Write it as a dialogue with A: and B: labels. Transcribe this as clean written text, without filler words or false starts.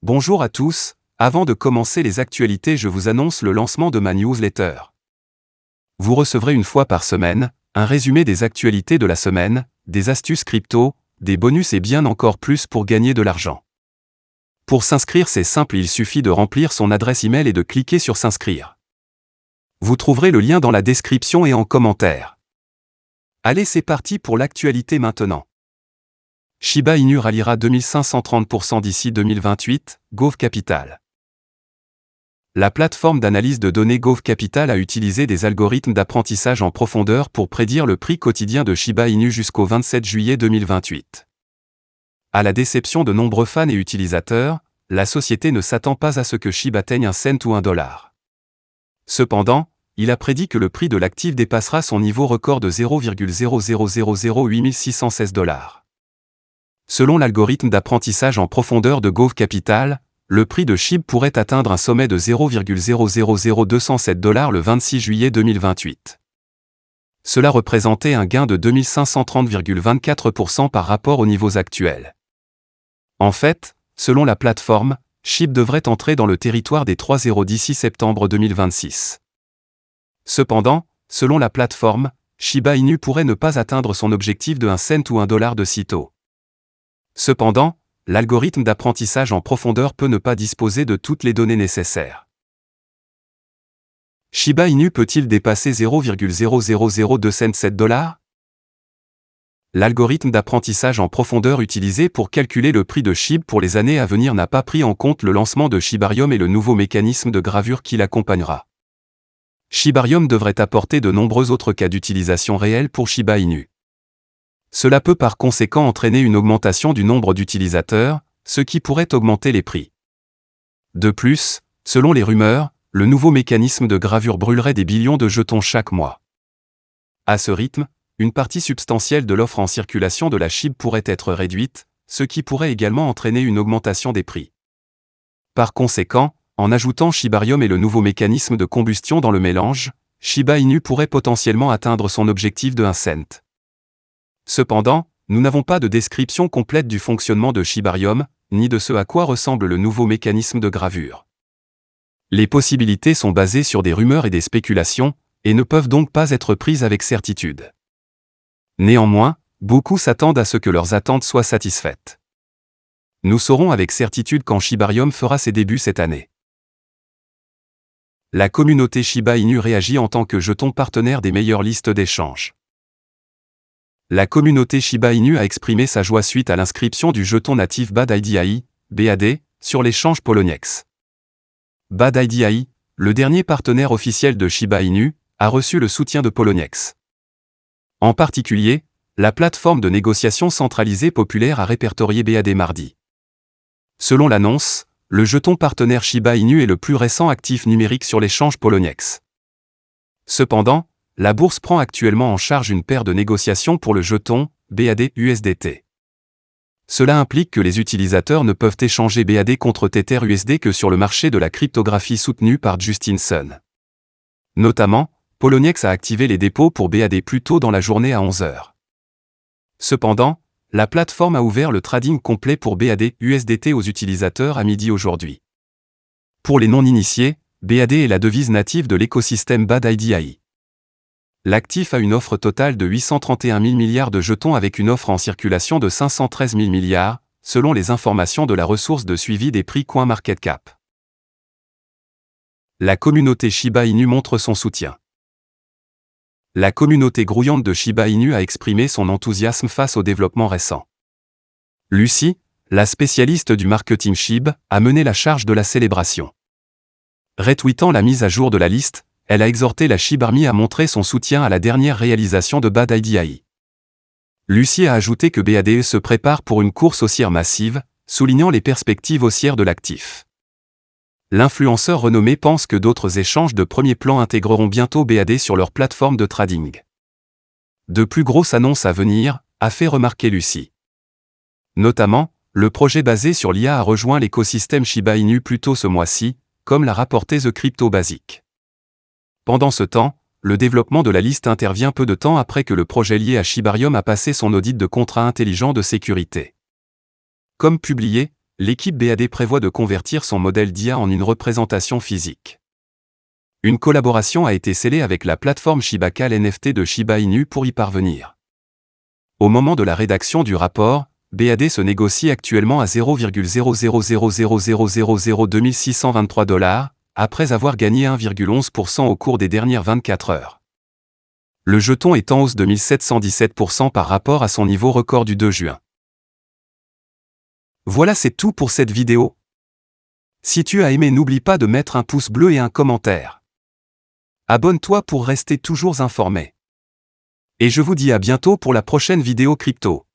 A: Bonjour à tous, avant de commencer les actualités, je vous annonce le lancement de ma newsletter. Vous recevrez une fois par semaine un résumé des actualités de la semaine, des astuces crypto, des bonus et bien encore plus pour gagner de l'argent. Pour s'inscrire, c'est simple, il suffit de remplir son adresse email et de cliquer sur s'inscrire. Vous trouverez le lien dans la description et en commentaire. Allez, c'est parti pour l'actualité maintenant. Shiba Inu ralliera 2530% d'ici 2028, Gove Capital. La plateforme d'analyse de données Gove Capital a utilisé des algorithmes d'apprentissage en profondeur pour prédire le prix quotidien de Shiba Inu jusqu'au 27 juillet 2028. À la déception de nombreux fans et utilisateurs, la société ne s'attend pas à ce que Shiba atteigne un cent ou $1. Cependant, il a prédit que le prix de l'actif dépassera son niveau record de 0,0008616 $. Selon l'algorithme d'apprentissage en profondeur de Gove Capital, le prix de SHIB pourrait atteindre un sommet de 0,000207 $ le 26 juillet 2028. Cela représentait un gain de 2530,24% par rapport aux niveaux actuels. En fait, selon la plateforme, SHIB devrait entrer dans le territoire des 3,0 d'ici septembre 2026. Cependant, selon la plateforme, Shiba Inu pourrait ne pas atteindre son objectif de 1 cent ou $1 de sitôt. Cependant, l'algorithme d'apprentissage en profondeur peut ne pas disposer de toutes les données nécessaires. Shiba Inu peut-il dépasser 0,00027 $? L'algorithme d'apprentissage en profondeur utilisé pour calculer le prix de SHIB pour les années à venir n'a pas pris en compte le lancement de Shibarium et le nouveau mécanisme de gravure qui l'accompagnera. Shibarium devrait apporter de nombreux autres cas d'utilisation réels pour Shiba Inu. Cela peut par conséquent entraîner une augmentation du nombre d'utilisateurs, ce qui pourrait augmenter les prix. De plus, selon les rumeurs, le nouveau mécanisme de gravure brûlerait des billions de jetons chaque mois. À ce rythme, une partie substantielle de l'offre en circulation de la SHIB pourrait être réduite, ce qui pourrait également entraîner une augmentation des prix. Par conséquent, en ajoutant Shibarium et le nouveau mécanisme de combustion dans le mélange, Shiba Inu pourrait potentiellement atteindre son objectif de 1 cent. Cependant, nous n'avons pas de description complète du fonctionnement de Shibarium, ni de ce à quoi ressemble le nouveau mécanisme de gravure. Les possibilités sont basées sur des rumeurs et des spéculations, et ne peuvent donc pas être prises avec certitude. Néanmoins, beaucoup s'attendent à ce que leurs attentes soient satisfaites. Nous saurons avec certitude quand Shibarium fera ses débuts cette année. La communauté Shiba Inu réagit en tant que jeton partenaire des meilleures listes d'échange. La communauté Shiba Inu a exprimé sa joie suite à l'inscription du jeton natif BAD-IDAI, BAD, sur l'échange Poloniex. BAD-IDAI, le dernier partenaire officiel de Shiba Inu, a reçu le soutien de Poloniex. En particulier, la plateforme de négociation centralisée populaire a répertorié BAD mardi. Selon l'annonce, le jeton partenaire Shiba Inu est le plus récent actif numérique sur l'échange Poloniex. Cependant, la bourse prend actuellement en charge une paire de négociations pour le jeton BAD-USDT. Cela implique que les utilisateurs ne peuvent échanger BAD contre Tether-USD que sur le marché de la cryptographie soutenu par Justin Sun. Notamment, Poloniex a activé les dépôts pour BAD plus tôt dans la journée à 11 h. Cependant, la plateforme a ouvert le trading complet pour BAD-USDT aux utilisateurs à midi aujourd'hui. Pour les non-initiés, BAD est la devise native de l'écosystème BAD-IDAI. L'actif a une offre totale de 831 000 milliards de jetons avec une offre en circulation de 513 000 milliards, selon les informations de la ressource de suivi des prix CoinMarketCap. La communauté Shiba Inu montre son soutien. La communauté grouillante de Shiba Inu a exprimé son enthousiasme face au développement récent. Lucy, la spécialiste du marketing SHIB, a mené la charge de la célébration. Retweetant la mise à jour de la liste, elle a exhorté la SHIB Army à montrer son soutien à la dernière réalisation de BAD-IDAI. Lucy a ajouté que BAD se prépare pour une course haussière massive, soulignant les perspectives haussières de l'actif. L'influenceur renommé pense que d'autres échanges de premier plan intégreront bientôt BAD sur leur plateforme de trading. De plus grosses annonces à venir, a fait remarquer Lucy. Notamment, le projet basé sur l'IA a rejoint l'écosystème Shiba Inu plus tôt ce mois-ci, comme l'a rapporté The Crypto Basic. Pendant ce temps, le développement de la liste intervient peu de temps après que le projet lié à Shibarium a passé son audit de contrat intelligent de sécurité. Comme publié, l'équipe BAD prévoit de convertir son modèle d'IA en une représentation physique. Une collaboration a été scellée avec la plateforme Shibacal NFT de Shiba Inu pour y parvenir. Au moment de la rédaction du rapport, BAD se négocie actuellement à 0,0000002623 $, après avoir gagné 1,11% au cours des dernières 24 heures. Le jeton est en hausse de 1717% par rapport à son niveau record du 2 juin. Voilà, c'est tout pour cette vidéo. Si tu as aimé, n'oublie pas de mettre un pouce bleu et un commentaire. Abonne-toi pour rester toujours informé. Et je vous dis à bientôt pour la prochaine vidéo crypto.